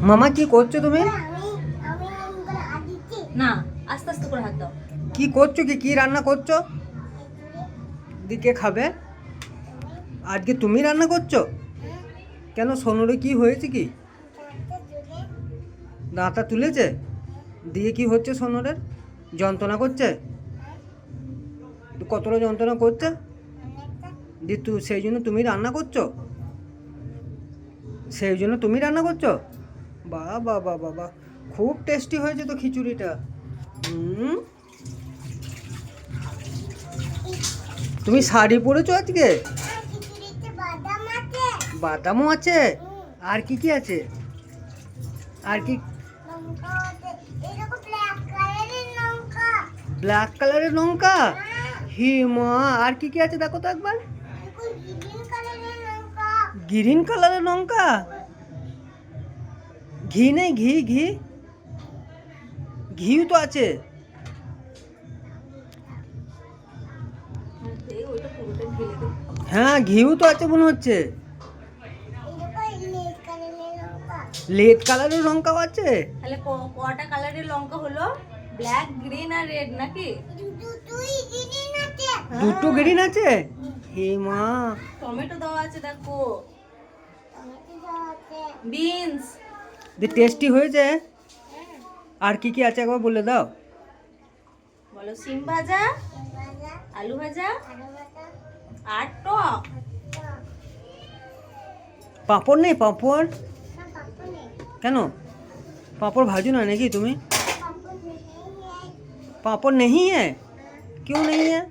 মামা কি করছো তুমি? না, আস্তে আস্তে করে হাত দাও। কি করছো? কি রান্না করছো? দিকে খাবে? আজকে তুমি রান্না করছো? কেন, সোনুরে কি হয়েছে? কি দাঁতটা তুলেছে? দিয়ে কি হচ্ছে সোনুরের? যন্ত্রণা করছে? কতটা যন্ত্রণা করছে? দিয়ে সেই জন্য তুমি রান্না করছো? সেই জন্য তুমি রান্না করছো? বাহ বাহ বাহ বাহ বাহ, খুব টেস্টি হয়েছে তো খিচুড়িটা। হুম, তুমি শাড়ি পরেছো আজকে? বাদামও আছে? আর কি কি আছে? আর কি? ব্ল্যাক কালারের লঙ্কা? হি মা, আর কি কি আছে দেখো তো একবার। গ্রিন কালারের লঙ্কা? ঘি নেই? ঘি ঘি ঘিও তো আছে। ওইটা পুরোটা ঢেলে দে। হ্যাঁ, ঘিও তো আছে মনে হচ্ছে। লেড কালারের লঙ্কাও আছে? তাহলে কটা কালারের লঙ্কা হলো? ব্ল্যাক, গ্রিন আর রেড নাকি? দুটো গ্রিন আছে? হে মা, টমেটো দেওয়া আছে দেখো, বিনস। টেস্টি হয়েছে? আর কি কি আছে একবার বলে দাও। বলো, সিম ভাজা, আলু ভাজা আর টক। পাঁপড় নেই? পাঁপড় কেন? पापड़ भाजू ना नहीं कि तुम्हें? पापड़ नहीं है? क्यों नहीं है?